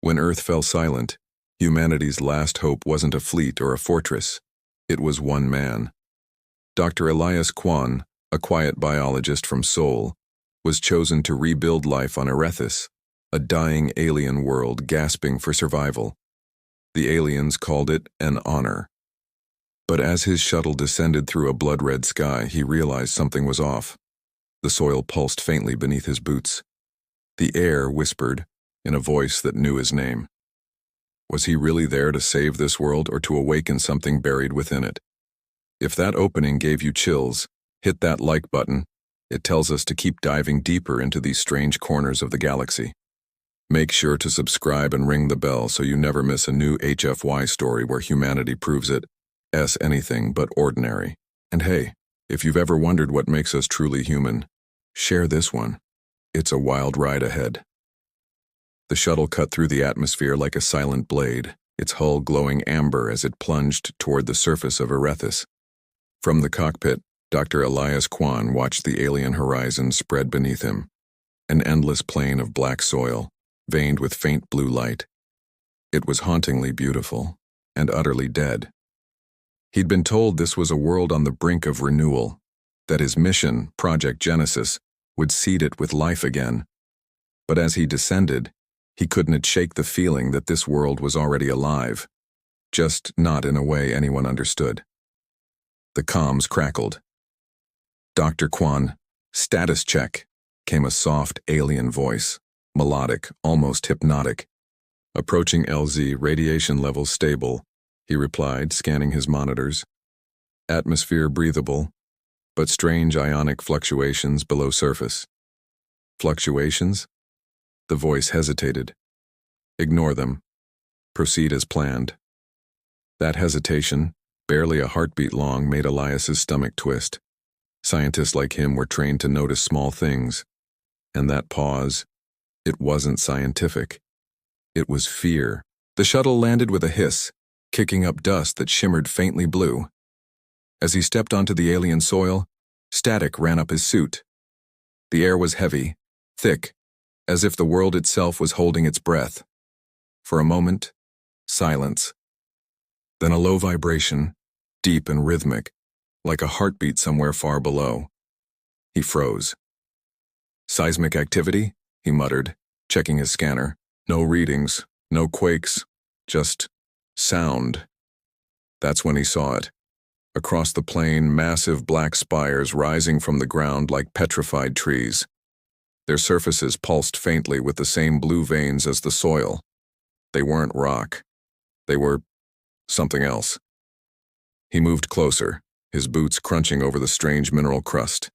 When Earth fell silent, humanity's last hope wasn't a fleet or a fortress. It was one man. Dr. Elias Kwon, a quiet biologist from Seoul, was chosen to rebuild life on Erethis, a dying alien world gasping for survival. The aliens called it an honor. But as his shuttle descended through a blood-red sky, he realized something was off. The soil pulsed faintly beneath his boots. The air whispered, in a voice that knew his name. Was he really there to save this world or to awaken something buried within it? If that opening gave you chills, hit that like button. It tells us to keep diving deeper into these strange corners of the galaxy. Make sure to subscribe and ring the bell so you never miss a new HFY story where humanity proves it's anything but ordinary. And hey, if you've ever wondered what makes us truly human, share this one. It's a wild ride ahead. The shuttle cut through the atmosphere like a silent blade, its hull glowing amber as it plunged toward the surface of Erethis. From the cockpit, Dr. Elias Kwon watched the alien horizon spread beneath him, an endless plain of black soil, veined with faint blue light. It was hauntingly beautiful, and utterly dead. He'd been told this was a world on the brink of renewal, that his mission, Project Genesis, would seed it with life again. But as he descended, he couldn't shake the feeling that this world was already alive, just not in a way anyone understood. The comms crackled. Dr. Kwon, status check, came a soft alien voice, melodic, almost hypnotic. Approaching LZ, radiation levels stable, he replied, scanning his monitors. Atmosphere breathable, but strange ionic fluctuations below surface. Fluctuations? The voice hesitated. Ignore them. Proceed as planned. That hesitation, barely a heartbeat long, made Elias's stomach twist. Scientists like him were trained to notice small things. And that pause, it wasn't scientific. It was fear. The shuttle landed with a hiss, kicking up dust that shimmered faintly blue. As he stepped onto the alien soil, static ran up his suit. The air was heavy, thick, as if the world itself was holding its breath. For a moment, silence. Then a low vibration, deep and rhythmic, like a heartbeat somewhere far below. He froze. Seismic activity? He muttered, checking his scanner. No readings, no quakes, just sound. That's when he saw it. Across the plain, massive black spires rising from the ground like petrified trees. Their surfaces pulsed faintly with the same blue veins as the soil. They weren't rock. They were something else. He moved closer, his boots crunching over the strange mineral crust.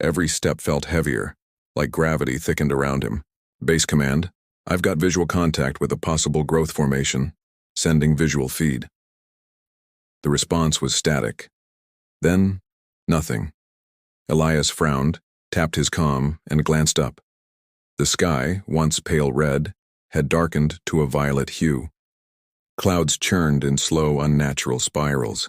Every step felt heavier, like gravity thickened around him. Base command, I've got visual contact with a possible growth formation. Sending visual feed. The response was static. Then, nothing. Elias frowned, tapped his comm, and glanced up. The sky, once pale red, had darkened to a violet hue. Clouds churned in slow, unnatural spirals.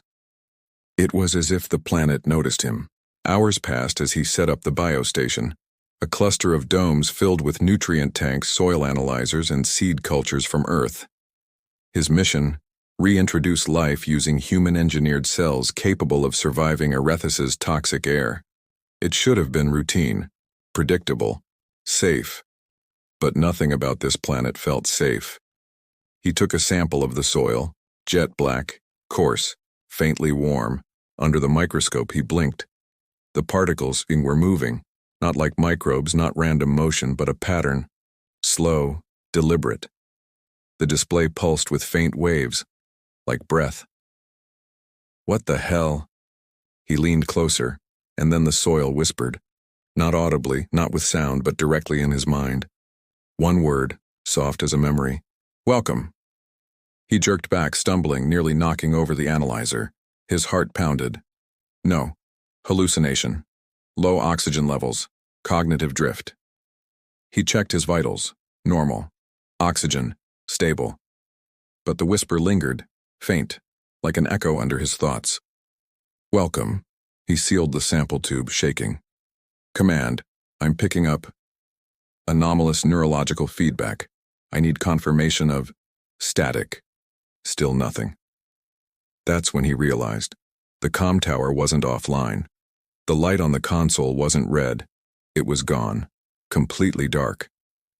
It was as if the planet noticed him. Hours passed as he set up the biostation, a cluster of domes filled with nutrient tanks, soil analyzers, and seed cultures from Earth. His mission, reintroduce life using human-engineered cells capable of surviving Erethis' toxic air. It should have been routine, predictable, safe. But nothing about this planet felt safe. He took a sample of the soil, jet black, coarse, faintly warm. Under the microscope he blinked. The particles were moving, not like microbes, not random motion, but a pattern. Slow, deliberate. The display pulsed with faint waves, like breath. What the hell? He leaned closer, and then the soil whispered. Not audibly, not with sound, but directly in his mind. One word, soft as a memory. Welcome. He jerked back, stumbling, nearly knocking over the analyzer. His heart pounded. No. Hallucination. Low oxygen levels. Cognitive drift. He checked his vitals. Normal. Oxygen. Stable. But the whisper lingered, faint, like an echo under his thoughts. Welcome. He sealed the sample tube, shaking. Command. I'm picking up anomalous neurological feedback. I need confirmation of static. Still nothing. That's when he realized. The comm tower wasn't offline. The light on the console wasn't red. It was gone. Completely dark.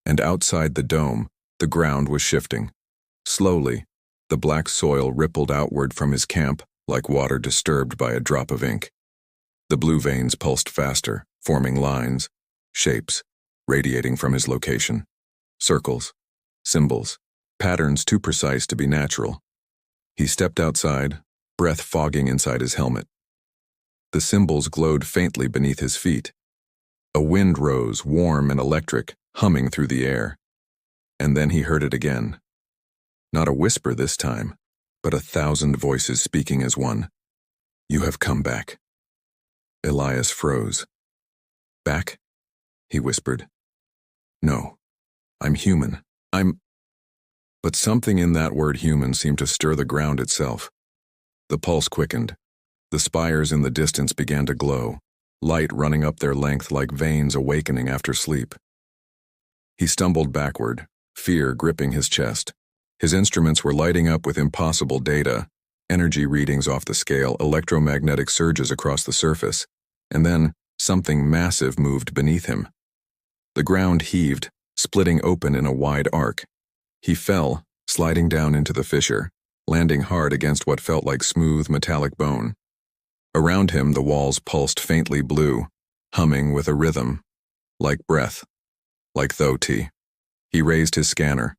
And outside the dome, the ground was shifting. Slowly, the black soil rippled outward from his camp like water disturbed by a drop of ink. The blue veins pulsed faster, forming lines, shapes, radiating from his location. Circles, symbols, patterns too precise to be natural. He stepped outside, breath fogging inside his helmet. The symbols glowed faintly beneath his feet. A wind rose, warm and electric, humming through the air. And then he heard it again. Not a whisper this time, but 1,000 voices speaking as one. You have come back. Elias froze. Back? He whispered. No, I'm human. But something in that word human seemed to stir the ground itself. The pulse quickened. The spires in the distance began to glow, light running up their length like veins awakening after sleep. He stumbled backward, fear gripping his chest. His instruments were lighting up with impossible data, energy readings off the scale, electromagnetic surges across the surface, and then something massive moved beneath him. The ground heaved, splitting open in a wide arc. He fell, sliding down into the fissure, landing hard against what felt like smooth metallic bone. Around him, the walls pulsed faintly blue, humming with a rhythm, like breath, like thoti. He raised his scanner.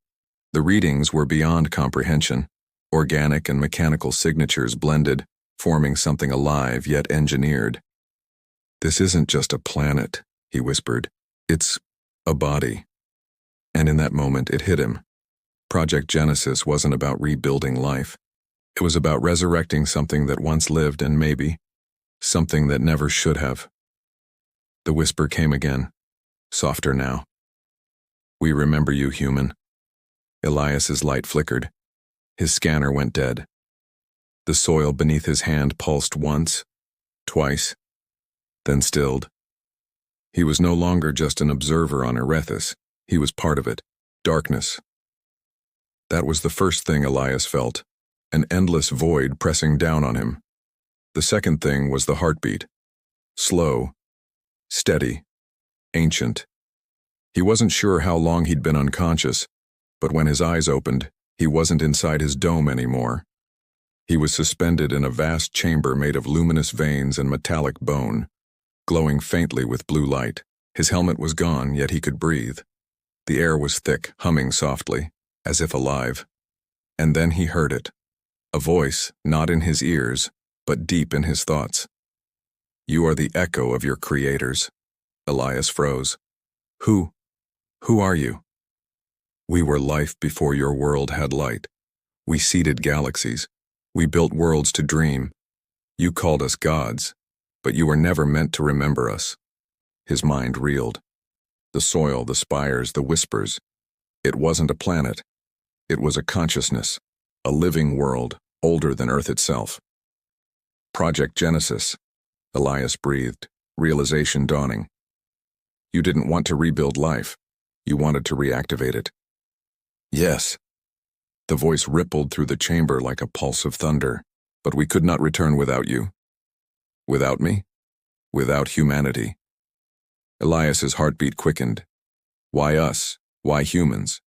The readings were beyond comprehension. Organic and mechanical signatures blended, forming something alive yet engineered. This isn't just a planet, he whispered. It's a body. And in that moment, it hit him. Project Genesis wasn't about rebuilding life. It was about resurrecting something that once lived and maybe something that never should have. The whisper came again, softer now. We remember you, human. Elias's light flickered. His scanner went dead. The soil beneath his hand pulsed once, twice, then stilled. He was no longer just an observer on Erethis. He was part of it. Darkness. That was the first thing Elias felt, an endless void pressing down on him. The second thing was the heartbeat. Slow, steady, ancient. He wasn't sure how long he'd been unconscious, but when his eyes opened, he wasn't inside his dome anymore. He was suspended in a vast chamber made of luminous veins and metallic bone, glowing faintly with blue light. His helmet was gone, yet he could breathe. The air was thick, humming softly, as if alive. And then he heard it. A voice, not in his ears, but deep in his thoughts. You are the echo of your creators. Elias froze. Who are you? We were life before your world had light. We seeded galaxies. We built worlds to dream. You called us gods, but you were never meant to remember us. His mind reeled. The soil, the spires, the whispers. It wasn't a planet. It was a consciousness, a living world, older than Earth itself. Project Genesis, Elias breathed, realization dawning. You didn't want to rebuild life. You wanted to reactivate it. Yes. The voice rippled through the chamber like a pulse of thunder. But we could not return without you. Without me? Without humanity. Elias's heartbeat quickened. Why us? Why humans?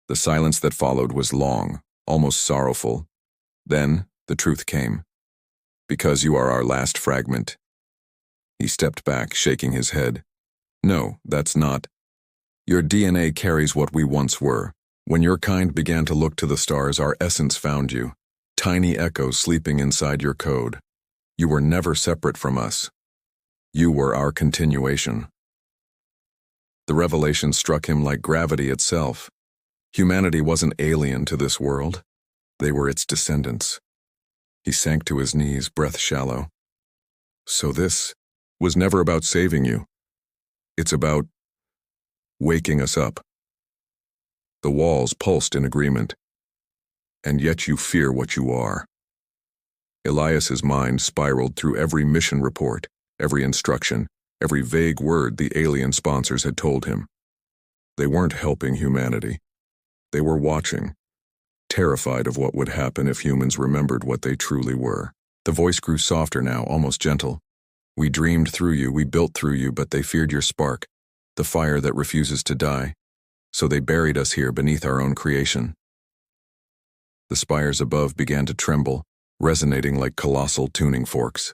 The silence that followed was long, almost sorrowful. Then the truth came. Because you are our last fragment. He stepped back, shaking his head. No, that's not. Your DNA carries what we once were. When your kind began to look to the stars, our essence found you. Tiny echoes sleeping inside your code. You were never separate from us. You were our continuation. The revelation struck him like gravity itself. Humanity wasn't alien to this world. They were its descendants. He sank to his knees, breath shallow. So this was never about saving you. It's about waking us up. The walls pulsed in agreement. And yet you fear what you are. Elias's mind spiraled through every mission report, every instruction, every vague word the alien sponsors had told him. They weren't helping humanity. They were watching, terrified of what would happen if humans remembered what they truly were. The voice grew softer now, almost gentle. We dreamed through you, we built through you, but they feared your spark, the fire that refuses to die. So they buried us here beneath our own creation. The spires above began to tremble, resonating like colossal tuning forks.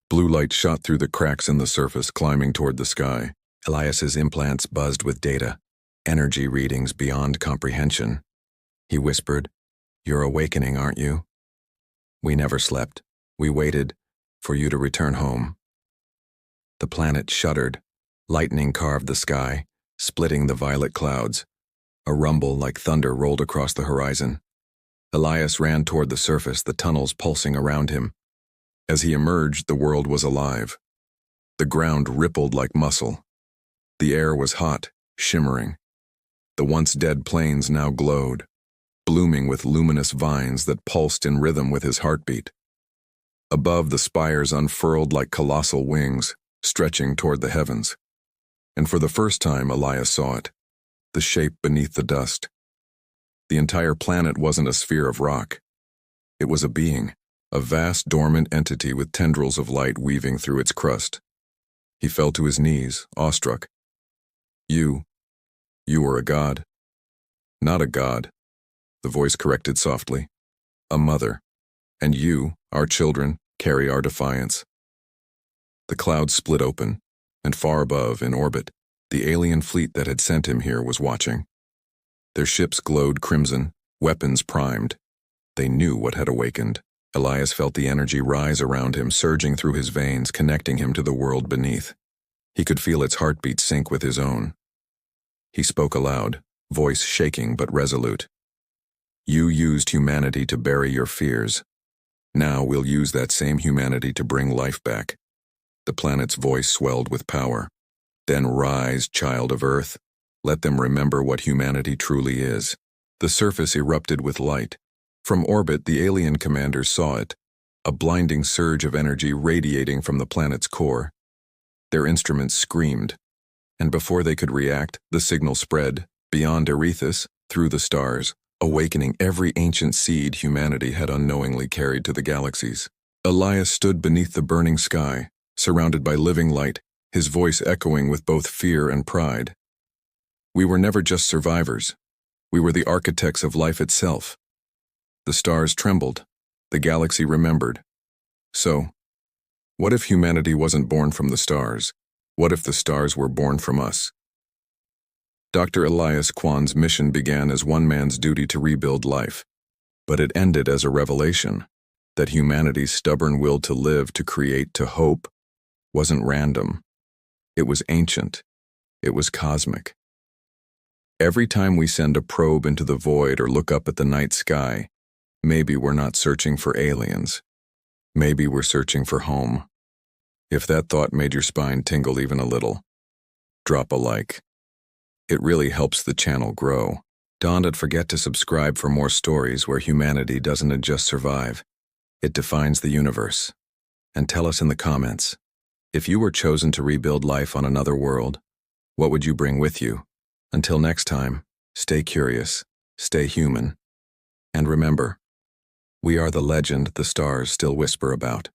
Blue light shot through the cracks in the surface, climbing toward the sky. Elias's implants buzzed with data, energy readings beyond comprehension. He whispered, "You're awakening, aren't you? We never slept. We waited for you to return home." The planet shuddered. Lightning carved the sky, splitting the violet clouds. A rumble like thunder rolled across the horizon. Elias ran toward the surface, the tunnels pulsing around him. As he emerged, the world was alive. The ground rippled like muscle. The air was hot, shimmering. The once dead plains now glowed, blooming with luminous vines that pulsed in rhythm with his heartbeat. Above, the spires unfurled like colossal wings, stretching toward the heavens. And for the first time, Elias saw it, the shape beneath the dust. The entire planet wasn't a sphere of rock. It was a being, a vast dormant entity with tendrils of light weaving through its crust. He fell to his knees, awestruck. You were a god." "Not a god," the voice corrected softly. "A mother. And you, our children, carry our defiance." The clouds split open, and far above, in orbit, the alien fleet that had sent him here was watching. Their ships glowed crimson, weapons primed. They knew what had awakened. Elias felt the energy rise around him, surging through his veins, connecting him to the world beneath. He could feel its heartbeat sync with his own. He spoke aloud, voice shaking but resolute. "You used humanity to bury your fears. Now we'll use that same humanity to bring life back." The planet's voice swelled with power. "Then rise, child of Earth. Let them remember what humanity truly is." The surface erupted with light. From orbit, the alien commanders saw it, a blinding surge of energy radiating from the planet's core. Their instruments screamed, and before they could react, the signal spread, beyond Erethis, through the stars, awakening every ancient seed humanity had unknowingly carried to the galaxies. Elias stood beneath the burning sky, surrounded by living light, his voice echoing with both fear and pride. "We were never just survivors. We were the architects of life itself." The stars trembled. The galaxy remembered. So, what if humanity wasn't born from the stars? What if the stars were born from us? Dr. Elias Kwon's mission began as one man's duty to rebuild life, but it ended as a revelation that humanity's stubborn will to live, to create, to hope wasn't random. It was ancient. It was cosmic. Every time we send a probe into the void or look up at the night sky, maybe we're not searching for aliens. Maybe we're searching for home. If that thought made your spine tingle even a little, drop a like. It really helps the channel grow. Don't forget to subscribe for more stories where humanity doesn't just survive. It defines the universe. And tell us in the comments, if you were chosen to rebuild life on another world, what would you bring with you? Until next time, stay curious, stay human, and remember, we are the legend the stars still whisper about.